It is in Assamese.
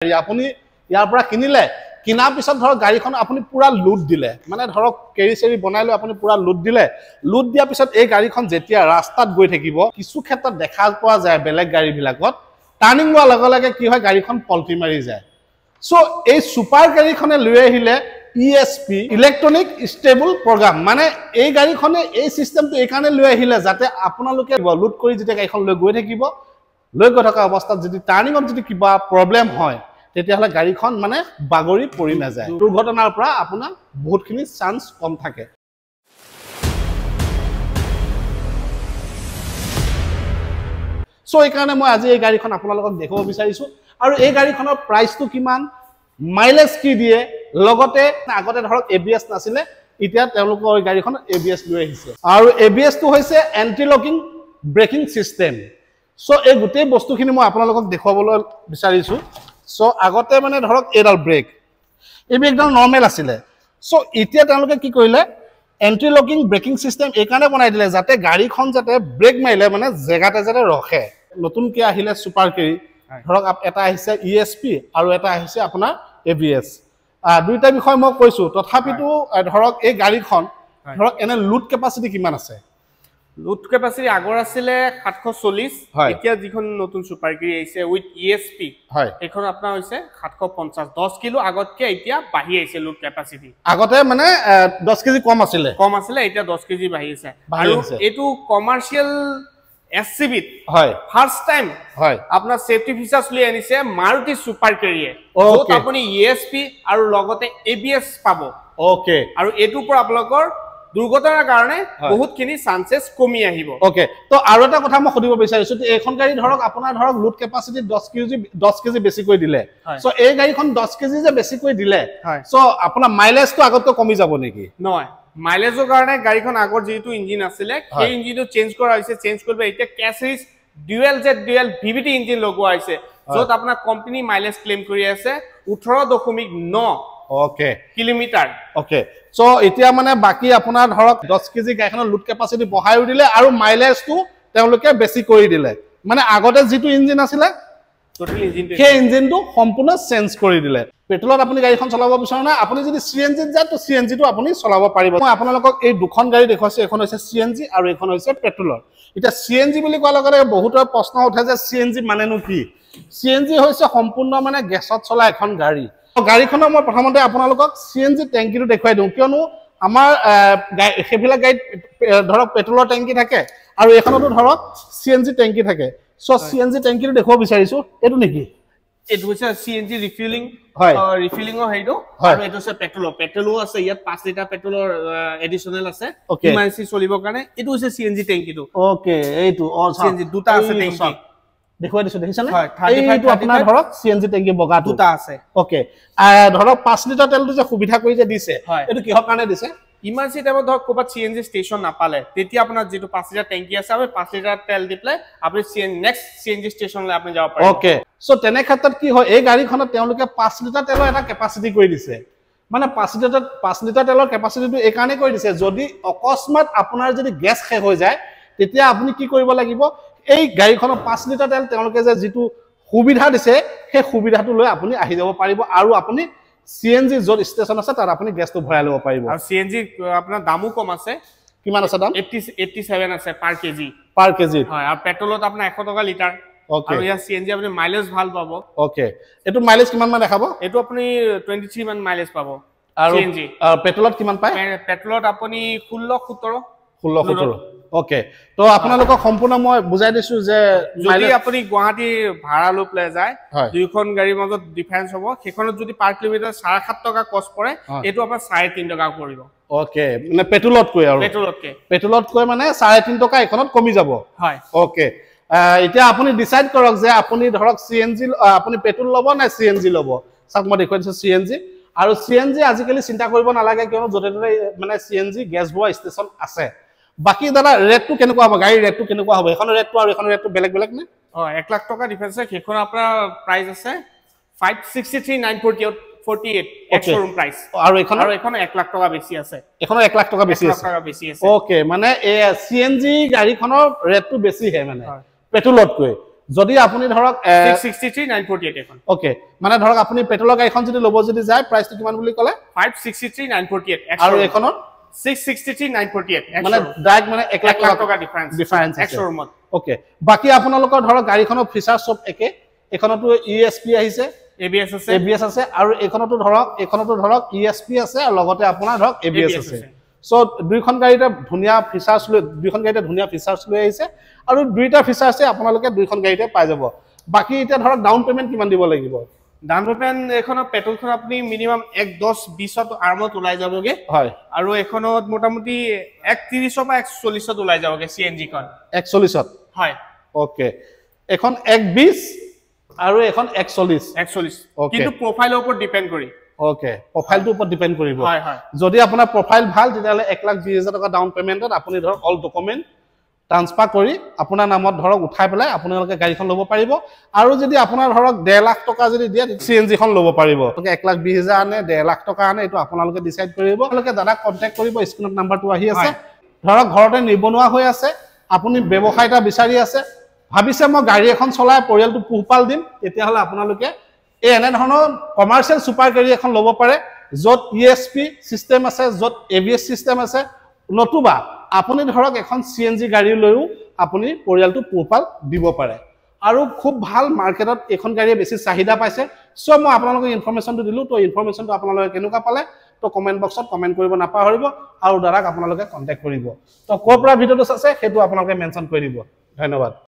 আপুনি ইয়াৰ পৰা কিনিলে কিনাৰ পিছত ধৰক গাড়ীখন আপুনি পুৰা লুট দিলে মানে ধৰক কেৰি চেৰি বনাই লৈ আপুনি পুৰা লুট দিলে লুট দিয়াৰ পিছত এই গাড়ীখন যেতিয়া ৰাস্তাত গৈ থাকিব কিছু ক্ষেত্ৰত দেখা পোৱা যায় বেলেগ গাড়ীবিলাকত টাৰ্নিং লোৱাৰ লগে লগে কি হয় গাড়ীখন পল্টি মাৰি যায় সো এই সুপাৰ গাড়ীখনে লৈ আহিলে ESP ইলেক্ট্ৰনিক ষ্টেবল প্ৰগ্ৰাম মানে এই গাড়ীখনে এই সিস্টেমটো এই কাৰণে লৈ আহিলে যাতে আপোনালোকে লুট কৰি যেতিয়া গাড়ীখন লৈ গৈ থাকিব লৈ গৈ থকা অৱস্থাত যদি টাৰ্নিঙত যদি কিবা প্ৰবলেম হয় তেতিয়াহলে গাড়ীখন মানে বাগৰি পৰি না যায় দুৰ্ঘটনাৰ পৰা আপোনাৰ বহুতখিনি চান্স কম থাকে সো এই কাৰণে মই আজি এই গাড়ীখন আপোনালোকক দেখাব বিচাৰিছো আৰু এই গাড়ীখনৰ প্ৰাইচটো কিমান মাইলেজ কি দিয়ে লগতে আগতে ধৰক ABS নাছিলে এতিয়া তেওঁলোকৰ এই গাড়ীখন ABS লৈ আহিছে আৰু ABS টো হৈছে anti locking breaking system so এই গোটেই বস্তুখিনি মই আপোনালোকক দেখাবলৈ বিচাৰিছো সো আগতে মানে ধৰক এডাল ব্ৰেক এই ব্ৰেকডাল নৰমাল আছিল সো এতিয়া তেওঁলোকে কি কৰিলে এন্টি লকিং ব্ৰেকিং সিস্টেম এই কাৰণে বনাই দিলে যাতে গাড়ীখন যাতে ব্ৰেক মাৰিলে মানে জেগাতে যাতে ৰখে নতুনকৈ আহিলে সুপাৰ কেৰি ধৰক এটা আহিছে ESP আৰু এটা আহিছে আপোনাৰ ABS দুইটা বিষয় মই কৈছো তথাপিতো ধৰক এই গাড়ীখন ধৰক এনে লুট কেপাসিটি কিমান আছে লুট কেপাসিটি আগৰ আছিল 740 এতিয়া যিখন নতুন সুপাৰ কেৰি আহিছে উইথ ESP এখন আপোনাৰ হৈছে 750 10 কিলো আগতকে এতিয়া বাঢ়ি আহিছে লুট কেপাসিটি আগতে মানে 10 কেজি কম আছিল এতিয়া 10 কেজি বাঢ়ি আছে আৰু এটো কমাৰ্শিয়াল SCV হয় ফাৰ্স্ট টাইম হয় আপনাৰ সেফটি ফিচাৰ্স লৈ আনিছে মাৰুতি সুপাৰ কেৰিয়ে যত আপুনি ESP আৰু লগতে ABS পাব ওকে আৰু এটোৰ পৰা আপোনালোকৰ দুৰ্ঘটনাৰ কাৰণে বহুতখিনি চান্সেস কমি আহিব ওকে তো আৰু এটা কথা মই খুদিব বিচাৰিছো যে এইখন গাড়ী ধৰক আপোনাৰ ধৰক লুট কেপাসিটি 10 কেজি বেছি কৰি দিলে সো এই গাড়ীখন 10 কেজি যে বেছি কৰি দিলে সো আপোনাৰ মাইলেজটো আগতকৈ কমি যাব নেকি নহয় মাইলেজৰ কাৰণে গাড়ীখন আগৰ যেটো ইঞ্জিন আছিল সেই ইঞ্জিনটো চেঞ্জ কৰা হৈছে চেঞ্জ কৰিব এতিয়া ক্যাসিস ডুৱেল VVT ইঞ্জিন লগোৱা হৈছে যত আপোনাৰ কোম্পানী মাইলেজ ক্লেম কৰি আছে 18.9 ওকে কিলোমিটাৰ ওকে সো এতিয়া মানে বাকি আপোনাৰ ধৰক 10 কেজি গাড়ীখনৰ লুট কেপাসিটি বঢ়াই দিলে আৰু মাইলেজটো তেওঁলোকে বেছি কৰি দিলে মানে আগতে যেটো ইঞ্জিন আছিল টোটাল ইঞ্জিনটো সেই ইঞ্জিনটো সম্পূৰ্ণ চেঞ্জ কৰি দিলে পেট্ৰলত আপুনি গাড়ীখন চলাব বিচাৰে না আপুনি যদি CNG যায় তো CNG টো আপুনি চলাব পাৰিব মই আপোনালোকক এই দুখন গাড়ী দেখাইছো এখন হৈছে CNG আৰু এখন হৈছে পেট্ৰলৰ এটা CNG বুলি কোৱাৰ লগে লগে বহুতৰ প্ৰশ্ন উঠে যে CNG মানেনো কি CNG হৈছে সম্পূৰ্ণ মানে গেছত চলা এখন গাড়ী গাড়ীখনৰ মই প্ৰথমতে আপোনালোকক CNG টেংকিটো দেখাই দিওঁ কিয়নো আমাৰ হেভিলা গাড়ীত ধৰক পেট্ৰলৰ টেংকি থাকে আৰু এখনতো ধৰক CNG টেংকি থাকে সো CNG টেংকিটো দেখাব বিচাৰিছো এটো নেকি এটো হৈছে CNG ৰিফিলিং ৰিফিলিংৰ হেইটো আৰু এটো হৈছে পেট্ৰলো আছে ইয়াত 5 লিটাৰ পেট্ৰলৰ এডিশনাল আছে ইমাৰ্জেন্সি চলিবৰ কাৰণে এটো হৈছে CNG টেংকিটো ওকে এইটো CNG দুটা আছে টেংকি দেখুৱাই দিছো দেখিছানে এইটো আপোনাৰ ধৰক CNG টেংকি বগা দুটা আছে ওকে ধৰক 5 লিটাৰ তেলটো যে সুবিধা কৰি যে দিছে এটো কিহৰ কাৰণে দিছে ইমাৰ্জেন্সি টাইমত ধৰক কোবাত CNG ষ্টেচন নাপালে তেতিয়া আপোনাৰ যেটো 5 লিটাৰ টেংকি আছে আপুনি 5 লিটাৰ তেল দিপলে আপুনি নেক্সট CNG ষ্টেচনলৈ আপুনি যাব পাৰিব ওকে সো তেনে ক্ষেত্ৰত কি হয় এই গাড়ীখনত তেওঁলোকে 5 লিটাৰ তেলৰ এটা কেপাসিটি কৰি দিছে মানে 5 লিটাৰ তেলৰ কেপাসিটিটো এই কাৰণে কৰি দিছে যদি অকস্মাত আপোনাৰ যদি গেছ শেষ হৈ যায় তেতিয়া আপুনি কি কৰিব লাগিব এই গাড়ীখনৰ 5 লিটাৰ তেল তেওঁলোকে যে যেটো সুবিধা দিছে সেই সুবিধাটো লৈ আপুনি আহি যাব পাৰিব আৰু আপুনি CNG যত ষ্টেচন আছে তাত আপুনি গেছটো ভৰাই লব পাৰিব আৰু CNG আপোনাৰ দামো কম আছে কিমান আছে দাম 87 আছে পাৰ কেজি হয় আৰু পেট্ৰলত আপোনাৰ 100 টকা লিটাৰ আৰু ইয়া CNG আপুনি মাইলেজ ভাল পাব ওকে এটো মাইলেজ কিমান মান দেখাব এটো আপুনি 23 মান মাইলেজ পাব আৰু CNG পেট্ৰলত কিমান পায় পেট্ৰলত আপুনি 16-17 ওকে তো আপোনালোকক সম্পূৰ্ণ মই বুজাই দিছো যে যদি আপুনি গুৱাহাটী ভাড়া লৈ যায় দুইখন গাড়ীৰ মাজত ডিফাৰেন্স হ'ব সেইখনত যদি পাৰ কিলোমিটাৰ 7.5 টকা কষ্ট পৰে এটো আপোনাৰ 3.5 টকা পৰিব ওকে মানে পেট্ৰলতকৈ মানে 3.5 টকা এখনত কমি যাব হয় ওকে এতিয়া আপুনি ডিসাইড কৰক যে আপুনি ধৰক CNG আপুনি পেট্ৰল লব না CNG লব সাক মই দেখুৱাইছো CNG আৰু CNG আজিকালি চিন্তা কৰিব নালাগে কিয়নো যতে ততে মানে CNG গেছ ভৰোৱা ষ্টেচন আছে বাকি দাদা ৰেটটো কেনেকুৱা হ'ব গাড়ী ৰেটটো কেনেকুৱা হ'ব এখন ৰেটটো আৰু এখন ৰেটটো বেলেগ না 1 লাখ টকা ডিফাৰেন্স আছে সেইখন আপোনাৰ প্ৰাইস আছে 563,948 এক্সশোৰুম প্ৰাইস আৰু এখন 1 লাখ টকা বেছি আছে এখন 1 লাখ টকা বেছি আছে ওকে মানে CNG গাড়ীখনৰ ৰেটটো বেছি হে মানে পেট্ৰলতকৈ যদি আপুনি ধৰক 663,948 এখন ওকে মানে ধৰক আপুনি পেট্ৰলৰ গাড়ীখন যদি ল'ব যদি যায় প্ৰাইচটো কিমান বুলি ক'লে 563,948 আৰু এখনৰ 663,948 মানে ডাইৰেক্ট মানে 1 লাখ টকা ডিফাৰেন্স এক্সৰুমত ওকে বাকি আপোনালোকৰ ধৰক গাড়ীখনৰ ফিচাৰ সব একে এখনতো ESP আহিছে ABS আছে আৰু এখনতো ধৰক ESP আছে আৰু লগতে আপোনাৰ ধৰক ABS আছে সো দুইখন গাড়ীতে ধুনিয়া ফিচাৰ্স লৈ আহিছে আৰু দুইটা ফিচাৰ্সে আপোনালোকে দুইখন গাড়ীতে পাই যাব বাকি এটা ধৰক ডাউন পেমেন্ট কিমান দিব লাগিব ডাউন পেমেন্ট এখনৰ পেট্ৰলখন আপুনি মিনিমাম 1.10 ত আৰমত ওলাই যাবগে হয় আৰু এখনত মোটামুটি 1.30 বা 1.40 ত ওলাই যাবগে CNG খন 1.40 ত হয় ওকে এখন 1.20 আৰু এখন 1.40 কিন্তু প্ৰফাইলৰ ওপৰত ডিপেন্ড কৰি ওকে প্ৰফাইলটোৰ ওপৰত ডিপেন্ড কৰিব হয় হয় যদি আপোনাৰ প্ৰফাইল ভাল তেতিয়ালে 1,20,000 টকা ডাউন পেমেন্টত আপুনি ধৰক অল ডকুমেন্ট ট্ৰান্সফাৰ কৰি আপোনাৰ নামত ধৰক উঠাই পেলাই আপোনালোকে গাড়ীখন ল'ব পাৰিব আৰু যদি আপোনাৰ ধৰক 1.5 লাখ টকা যদি দিয়ে CNG খন ল'ব পাৰিব তোকে 1,20,000 আনে 1.5 লাখ টকা আনে এটো আপোনালোকে ডিসাইড কৰিব আপোনালোকে দাদাক কন্টাক্ট কৰিব স্ক্ৰিনত নাম্বাৰটো আহি আছে ধৰক ঘৰতে নিবনুৱা হৈ আছে আপুনি ব্যৱসায় এটা বিচাৰি আছে ভাবিছে মই গাড়ী এখন চলাই পৰিয়ালটো পোহপাল দিম তেতিয়া হলে আপোনালোকে এই এনে ধৰণৰ কমাৰ্শিয়াল সুপাৰ গাড়ী এখন ল'ব পাৰে যত ESP সিস্টেম আছে যত ABS সিস্টেম আছে নতুবা আপুনি ধৰক এখন CNG গাড়ী লৈও আপুনি পৰিয়ালটো পোহপাল দিব পাৰে আৰু খুব ভাল মাৰ্কেটত এখন গাড়ীয়ে বেছি চাহিদা পাইছে সো মই আপোনালোকক ইনফৰমেশনটো দিলো তো ইনফৰমেশনটো আপোনালোকে কেনেকুৱা পালে তো কমেন্ট বক্সত কমেন্ট কৰিব নাপাহৰিব আৰু দাদাক আপোনালোকে কন্টাক্ট কৰিব তো কোৰ পৰা ভিডিওটো আছে হেতু আপোনালোকে মেনশন কৰি দিব ধন্যবাদ